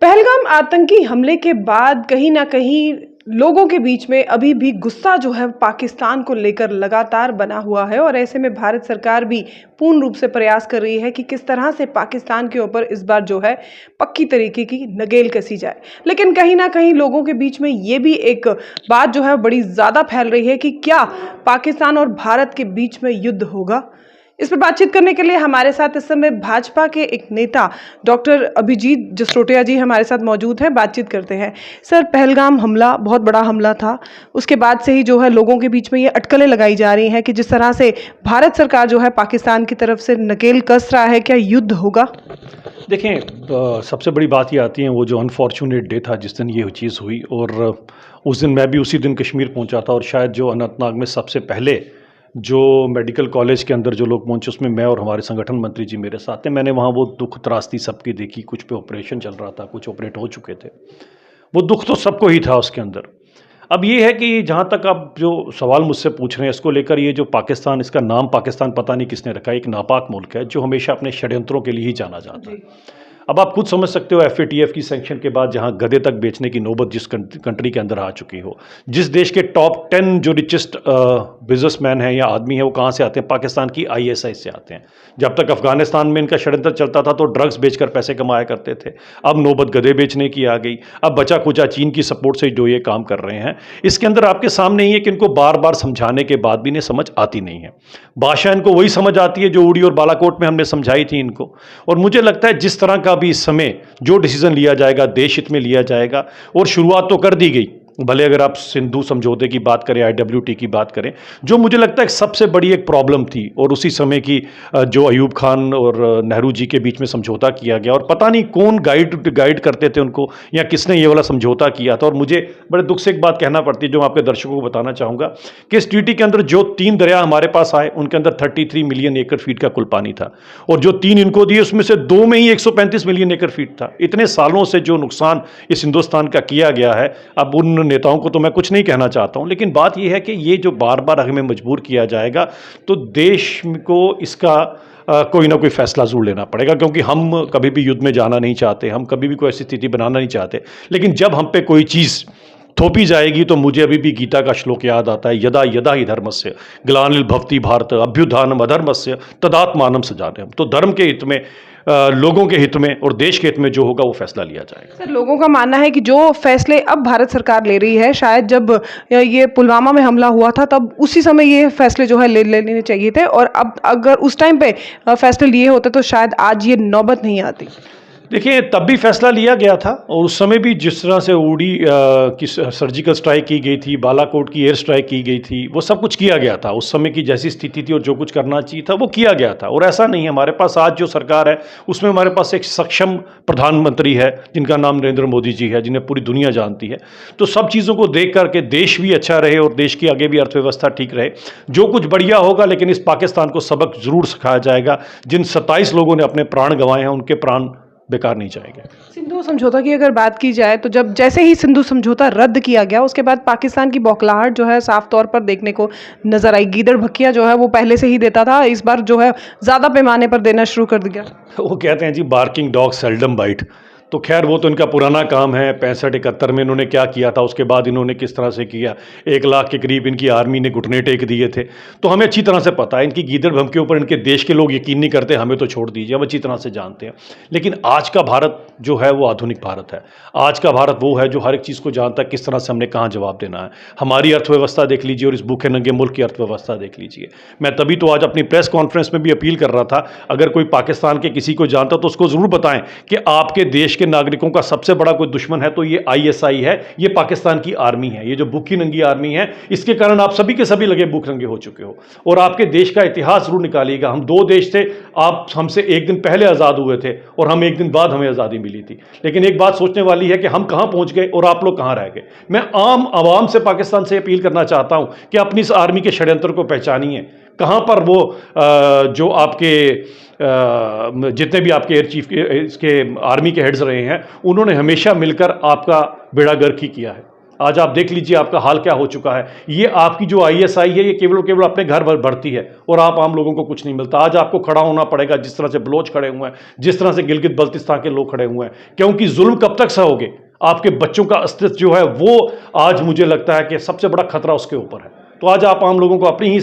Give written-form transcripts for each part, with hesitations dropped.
पहलगाम आतंकी हमले के बाद कहीं न कहीं लोगों के बीच में अभी भी गुस्सा जो है पाकिस्तान को लेकर लगातार बना हुआ है और ऐसे में भारत सरकार भी पूर्ण रूप से प्रयास कर रही है कि किस तरह से पाकिस्तान के ऊपर इस बार जो है पक्की तरीके की नकेल कसी जाए। लेकिन कहीं न कहीं लोगों के बीच में ये भी एक बात जो है बड़ी ज़्यादा फैल रही है कि क्या पाकिस्तान और भारत के बीच में युद्ध होगा? इस पर बातचीत करने के लिए हमारे साथ इस समय भाजपा के एक नेता डॉक्टर अभिजीत जसरोटिया जी हमारे साथ मौजूद हैं। बातचीत करते हैं। सर, पहलगाम हमला बहुत बड़ा हमला था। उसके बाद से ही जो है लोगों के बीच में ये अटकलें लगाई जा रही हैं कि जिस तरह से भारत सरकार जो है पाकिस्तान की तरफ से नकेल कस रहा है, क्या युद्ध होगा? देखें, सबसे बड़ी बात ये आती है वो जो अनफॉर्चुनेट डे था जिस दिन ये चीज़ हुई। और उस दिन मैं भी उसी दिन कश्मीर पहुंचा था और शायद जो अनंतनाग में सबसे पहले जो मेडिकल कॉलेज के अंदर जो लोग पहुंचे उसमें मैं और हमारे संगठन मंत्री जी मेरे साथ थे। मैंने वहाँ वो दुख त्रासदी सबकी देखी। कुछ पे ऑपरेशन चल रहा था, कुछ ऑपरेट हो चुके थे। वो दुख तो सबको ही था उसके अंदर। अब ये है कि जहाँ तक आप जो सवाल मुझसे पूछ रहे हैं इसको लेकर, ये जो पाकिस्तान, इसका नाम पाकिस्तान पता नहीं किसने रखा है। एक नापाक मुल्क है जो हमेशा अपने षड्यंत्रों के लिए ही जाना जाता है। अब आप खुद समझ सकते हो FATF की सैंक्शन के बाद जहां गधे तक बेचने की नौबत जिस कंट्री के अंदर आ चुकी हो, जिस देश के टॉप 10 जो रिचेस्ट बिजनेसमैन हैं या आदमी है वो कहाँ से आते हैं? पाकिस्तान की ISI से आते हैं। जब तक अफगानिस्तान में इनका षड्यंत्र चलता था तो ड्रग्स बेचकर पैसे कमाया करते थे। अब नौबत गधे बेचने की आ गई। अब बचा कुचा चीन की सपोर्ट से जो ये काम कर रहे हैं, इसके अंदर आपके सामने ही है कि इनको बार बार समझाने के बाद भी इन्हें समझ आती नहीं है। भाषा इनको वही समझ आती है जो उड़ी और बालाकोट में हमने समझाई थी इनको। और मुझे लगता है जिस तरह का भी इस समय जो डिसीजन लिया जाएगा देश हित में लिया जाएगा। और शुरुआत तो कर दी गई, भले अगर आप सिंधु समझौते की बात करें, IWT की बात करें, जो मुझे लगता है सबसे बड़ी एक प्रॉब्लम थी। और उसी समय की जो अयूब खान और नेहरू जी के बीच में समझौता किया गया और पता नहीं कौन गाइड करते थे उनको या किसने ये वाला समझौता किया था। और मुझे बड़े दुख से एक बात कहना पड़ती है जो मैं आपके दर्शकों को बताना चाहूँगा कि इस ट्रीटी के अंदर जो 3 दरिया हमारे पास आए उनके अंदर 33 मिलियन एकड़ फीट का कुल पानी था। और जो 3 इनको दिए उसमें से 2 में ही 135 मिलियन एकड़ फीट था। इतने सालों से जो नुकसान इस हिंदुस्तान का किया गया है, अब उन नेताओं को तो मैं कुछ नहीं कहना चाहता हूं, लेकिन बात यह है कि ये जो बार बार हमें मजबूर किया जाएगा तो देश को इसका कोई ना कोई फैसला जरूर लेना पड़ेगा। क्योंकि हम कभी भी युद्ध में जाना नहीं चाहते, हम कभी भी कोई ऐसी स्थिति बनाना नहीं चाहते। लेकिन जब हम पे कोई चीज़ थोपी जाएगी तो मुझे अभी भी गीता का श्लोक याद आता है, यदा यदा ही धर्मस्य ग्लानिर्भवति भारत अभ्युत्थानम् अधर्मस्य तदात्मानं सृजाम्यहम्। तो धर्म के हित में, लोगों के हित में और देश के हित में जो होगा वो फैसला लिया जाएगा। सर, लोगों का मानना है कि जो फैसले अब भारत सरकार ले रही है, शायद जब ये पुलवामा में हमला हुआ था तब उसी समय ये फैसले जो है ले लेने चाहिए थे और अब अगर उस टाइम पे फैसले लिए होते तो शायद आज ये नौबत नहीं आती। देखिए, तब भी फैसला लिया गया था और उस समय भी जिस तरह से उड़ी की सर्जिकल स्ट्राइक की गई थी, बालाकोट की एयर स्ट्राइक की गई थी, वो सब कुछ किया गया था। उस समय की जैसी स्थिति थी और जो कुछ करना चाहिए था वो किया गया था। और ऐसा नहीं है, हमारे पास आज जो सरकार है उसमें हमारे पास एक सक्षम प्रधानमंत्री है जिनका नाम नरेंद्र मोदी जी है, जिन्हें पूरी दुनिया जानती है। तो सब चीज़ों को देख करके देश भी अच्छा रहे और देश की आगे भी अर्थव्यवस्था ठीक रहे, जो कुछ बढ़िया होगा। लेकिन इस पाकिस्तान को सबक जरूर सिखाया जाएगा। जिन 27 लोगों ने अपने प्राण गंवाए हैं उनके प्राण बेकार नहीं जाएगा। सिंधु समझौता की अगर बात की जाए तो जब जैसे ही सिंधु समझौता रद्द किया गया उसके बाद पाकिस्तान की बौखलाहट जो है साफ तौर पर देखने को नजर आई। गीदड़ भक्किया जो है वो पहले से ही देता था, इस बार जो है ज्यादा पैमाने पर देना शुरू कर दिया। वो कहते हैं जी, बार्किंग डॉग सेल्डम बाइट। तो खैर वो तो इनका पुराना काम है। 65-71 में इन्होंने क्या किया था, उसके बाद इन्होंने किस तरह से किया। 1 लाख के करीब इनकी आर्मी ने घुटने टेक दिए थे। तो हमें अच्छी तरह से पता है इनकी गीदड़ भम के ऊपर इनके देश के लोग यकीन नहीं करते, हमें तो छोड़ दीजिए, हम अच्छी तरह से जानते हैं। लेकिन आज का भारत जो है वो आधुनिक भारत है। आज का भारत वो है जो हर एक चीज़ को जानता है किस तरह से हमने कहाँ जवाब देना है। हमारी अर्थव्यवस्था देख लीजिए और इस भूखे नंगे मुल्क की अर्थव्यवस्था देख लीजिए। मैं तभी तो आज अपनी प्रेस कॉन्फ्रेंस में भी अपील कर रहा था, अगर कोई पाकिस्तान के किसी को जानता तो उसको ज़रूर बताएं कि आपके देश के नागरिकों का सबसे बड़ा कोई दुश्मन है तो ये ISI है, ये पाकिस्तान की आर्मी है। ये जो भूखी नंगी आर्मी है, इसके कारण आप सभी के सभी लगे भूख नंगे हो चुके हो। और आपके देश का इतिहास जरूर निकालिएगा। हम 2 देश थे, आप हमसे 1 दिन पहले आज़ाद हुए थे और हम 1 दिन बाद हमें आज़ादी मिली थी। लेकिन एक बात सोचने वाली है कि हम कहाँ पहुँच गए और आप लोग कहाँ रह गए। मैं आम आवाम से पाकिस्तान से अपील करना चाहता हूँ कि अपनी इस आर्मी के षड्यंत्र को पहचानिए। कहाँ पर वो जो आपके जितने भी आपके एयर चीफ के इसके आर्मी के हेड्स रहे हैं, उन्होंने हमेशा मिलकर आपका बेड़ा गर्क ही किया है। आज आप देख लीजिए आपका हाल क्या हो चुका है। ये आपकी जो आईएसआई है ये केवल अपने घर भर भरती है और आप आम लोगों को कुछ नहीं मिलता। आज आपको खड़ा होना पड़ेगा, जिस तरह से बलोच खड़े हुए हैं, जिस तरह से गिलगित बल्तिस्तान के लोग खड़े हुए हैं, क्योंकि जुल्म कब तक सहोगे। आपके बच्चों का अस्तित्व जो है वो आज मुझे लगता है कि सबसे बड़ा खतरा उसके ऊपर है। तो आज आप आम लोगों को अपनी ही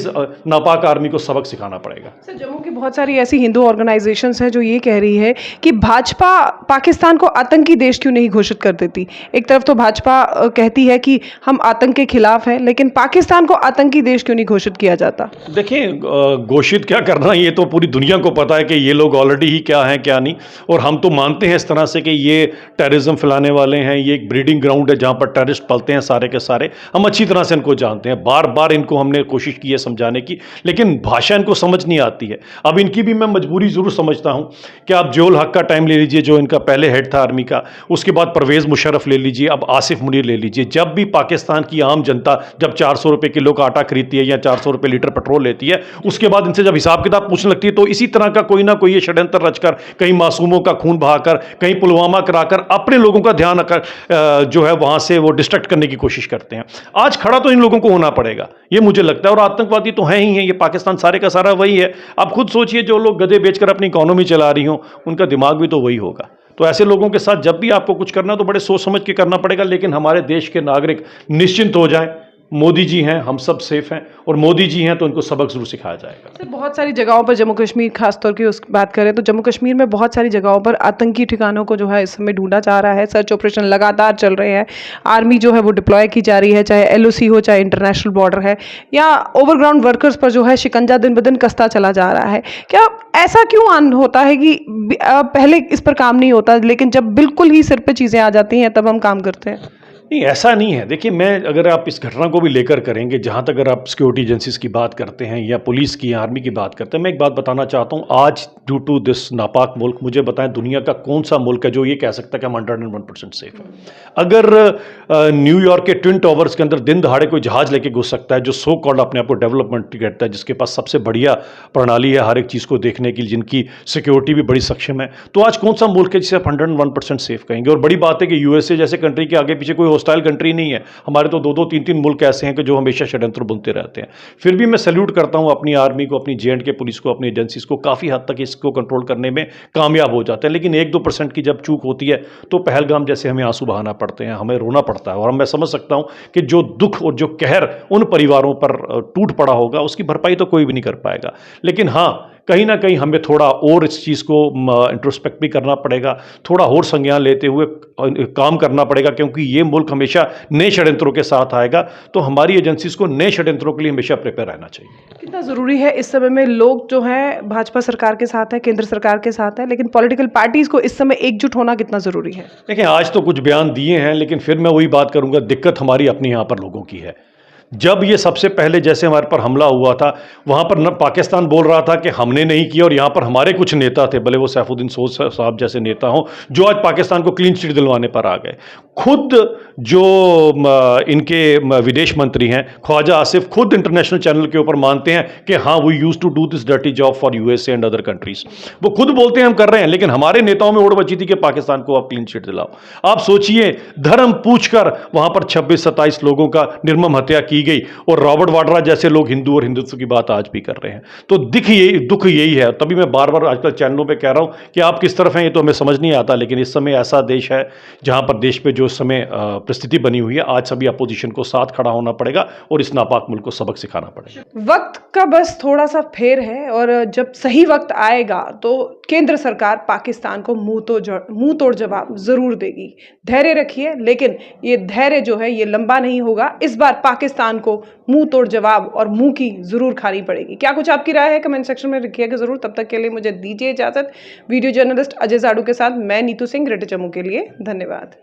नापाक आर्मी को सबक सिखाना पड़ेगा। सर, जम्मू की बहुत सारी ऐसी हिंदू ऑर्गेनाइजेशंस हैं जो ये कह रही है कि भाजपा पाकिस्तान को आतंकी देश क्यों नहीं घोषित कर देती। एक तरफ तो भाजपा कहती है कि हम आतंक के खिलाफ हैं, लेकिन पाकिस्तान को आतंकी देश क्यों नहीं घोषित किया जाता। देखिए, घोषित क्या करना, ये तो पूरी दुनिया को पता है कि ये लोग ऑलरेडी ही क्या हैं क्या नहीं। और हम तो मानते हैं इस तरह से कि ये टेररिज्म फैलाने वाले हैं, ये एक ब्रीडिंग ग्राउंड है जहाँ पर टेररिस्ट पलते हैं सारे के सारे। हम अच्छी तरह से इनको जानते हैं, बार बार इनको हमने कोशिश की है समझाने की, लेकिन भाषा इनको समझ नहीं आती है। अब इनकी भी मैं मजबूरी जरूर समझता हूं कि आप जियोल हक का टाइम ले लीजिए, जो इनका पहले हेड था आर्मी का, उसके बाद परवेज मुशर्रफ ले लीजिए, अब आसिफ मुनीर ले लीजिए। जब भी पाकिस्तान की आम जनता जब 400 रुपए किलो का आटा खरीदती है या 400 रुपए लीटर पेट्रोल लेती है, उसके बाद इनसे जब हिसाब किताब पूछने लगती है, तो इसी तरह का कोई ना कोई ये षड्यंत्र रचकर, कहीं मासूमों का खून बहाकर, कहीं पुलवामा कराकर अपने लोगों का ध्यान जो है वहां से वो डिस्ट्रैक्ट करने की कोशिश करते हैं। आज खड़ा तो इन लोगों को होना पड़ेगा, ये मुझे लगता है। और आतंकवादी तो हैं ही हैं, ये पाकिस्तान सारे का सारा वही है। आप खुद सोचिए, जो लोग गधे बेचकर अपनी इकोनॉमी चला रही हो, उनका दिमाग भी तो वही होगा। तो ऐसे लोगों के साथ जब भी आपको कुछ करना तो बड़े सोच समझ के करना पड़ेगा। लेकिन हमारे देश के नागरिक निश्चिंत हो जाएं, मोदी जी हैं, हम सब सेफ हैं, और मोदी जी हैं तो उनको सबक जरूर सिखाया जाएगा। सर, बहुत सारी जगहों पर जम्मू कश्मीर खासतौर की उस बात करें तो जम्मू कश्मीर में बहुत सारी जगहों पर आतंकी ठिकानों को जो है इस समय ढूंढा जा रहा है। सर्च ऑपरेशन लगातार चल रहे हैं, आर्मी जो है वो डिप्लॉय की जा रही है, चाहे एलओसी हो, चाहे इंटरनेशनल बॉर्डर है, या ओवरग्राउंड वर्कर्स पर जो है शिकंजा दिन ब दिन कसता चला जा रहा है। क्या ऐसा क्यों होता है कि पहले इस पर काम नहीं होता, लेकिन जब बिल्कुल ही सिर पे चीज़ें आ जाती हैं तब हम काम करते हैं? नहीं, ऐसा नहीं है। देखिए, मैं अगर आप इस घटना को भी लेकर करेंगे, जहाँ तक अगर आप सिक्योरिटी एजेंसीज की बात करते हैं या पुलिस की, आर्मी की बात करते हैं, मैं एक बात बताना चाहता हूँ। आज ड्यू टू दिस नापाक मुल्क, मुझे बताएं दुनिया का कौन सा मुल्क है जो ये कह सकता है कि हम 101% सेफ है। अगर न्यूयॉर्क के ट्विन टावर्स के अंदर दिन दहाड़े कोई जहाज लेके घुस सकता है, जो सो कॉल्ड अपने आप को डेवलपमेंट कहता है, जिसके पास सबसे बढ़िया प्रणाली है हर एक चीज़ को देखने की, जिनकी सिक्योरिटी भी बड़ी सक्षम है, तो आज कौन सा मुल्क है जिसे आप 101% सेफ कहेंगे? और बड़ी बात है कि यूएसए जैसे कंट्री के आगे पीछे कोई हॉस्टाइल कंट्री नहीं है। हमारे तो 2-2, 3-3 मुल्क ऐसे हैं कि जो हमेशा षड्यंत्र बुनते रहते हैं। फिर भी मैं सैल्यूट करता हूं अपनी आर्मी को, अपनी जे&के पुलिस को, अपनी एजेंसीज को, काफ़ी हद तक इसको कंट्रोल करने में कामयाब हो जाते हैं। लेकिन 1-2% की जब चूक होती है तो पहलगाम जैसे हमें आंसू बहाना पड़ते हैं, हमें रोना पड़ता है। और मैं समझ सकता हूं कि जो दुख और जो कहर उन परिवारों पर टूट पड़ा होगा, उसकी भरपाई तो कोई भी नहीं कर पाएगा। लेकिन हाँ, कहीं ना कहीं हमें थोड़ा और इस चीज़ को इंट्रोस्पेक्ट भी करना पड़ेगा, थोड़ा और संज्ञान लेते हुए काम करना पड़ेगा, क्योंकि ये मुल्क हमेशा नए षड्यंत्रों के साथ आएगा। तो हमारी एजेंसीज को नए षड्यंत्रों के लिए हमेशा प्रिपेयर रहना चाहिए। कितना ज़रूरी है इस समय में, लोग जो हैं भाजपा सरकार के साथ है, केंद्र सरकार के साथ है, लेकिन पॉलिटिकल पार्टीज़ को इस समय एकजुट होना कितना ज़रूरी है? देखिए, आज तो कुछ बयान दिए हैं, लेकिन फिर मैं वही बात करूंगा, दिक्कत हमारी अपनी यहाँ पर लोगों की है। जब ये सबसे पहले जैसे हमारे पर हमला हुआ था, वहाँ पर न पाकिस्तान बोल रहा था कि हमने नहीं किया, और यहाँ पर हमारे कुछ नेता थे, भले वो सैफुद्दीन सोज साहब जैसे नेता हों, जो आज पाकिस्तान को क्लीन चिट दिलवाने पर आ गए। खुद जो इनके विदेश मंत्री हैं ख्वाजा आसिफ, खुद इंटरनेशनल चैनल के ऊपर मानते हैं कि हाँ, we use to do this dirty job for USA and other countries. वो खुद बोलते हैं हम कर रहे हैं, लेकिन हमारे नेताओं में उड़ बची थी कि पाकिस्तान को आप क्लीन चिट दिलाओ। आप सोचिए, धर्म पूछकर वहाँ पर 26-27 लोगों का निर्मम हत्या की गई, और रॉबर्ट वाड्रा जैसे लोग हिंदू और हिंदुत्व की बात आज भी कर रहे हैं। तो दुख यही है। तभी मैं बार बार आजकल चैनलों पे कह रहा हूं कि आप किस तरफ हैं ये तो हमें समझ नहीं आता, लेकिन इस समय ऐसा देश है जहां पर देश पे जो इस समय परिस्थिति बनी हुई है, आज सभी अपोजिशन को साथ खड़ा होना पड़ेगा और इस नापाक मुल्क को सबक सिखाना पड़ेगा। वक्त का बस थोड़ा सा फेर है, और जब सही वक्त आएगा तो केंद्र सरकार पाकिस्तान को मुंह तोड़ जवाब जरूर देगी। धैर्य रखिए, लेकिन ये धैर्य जो है ये लंबा नहीं होगा। इस बार पाकिस्तान को मुंह तोड़ जवाब और मुंह की जरूर खानी पड़ेगी। क्या कुछ आपकी राय है, कमेंट सेक्शन में लिखिएगा जरूर। तब तक के लिए मुझे दीजिए इजाजत। वीडियो जर्नलिस्ट अजय जाड़ू के साथ मैं नीतू सिंह, ग्रेटर जम्मू के लिए। धन्यवाद।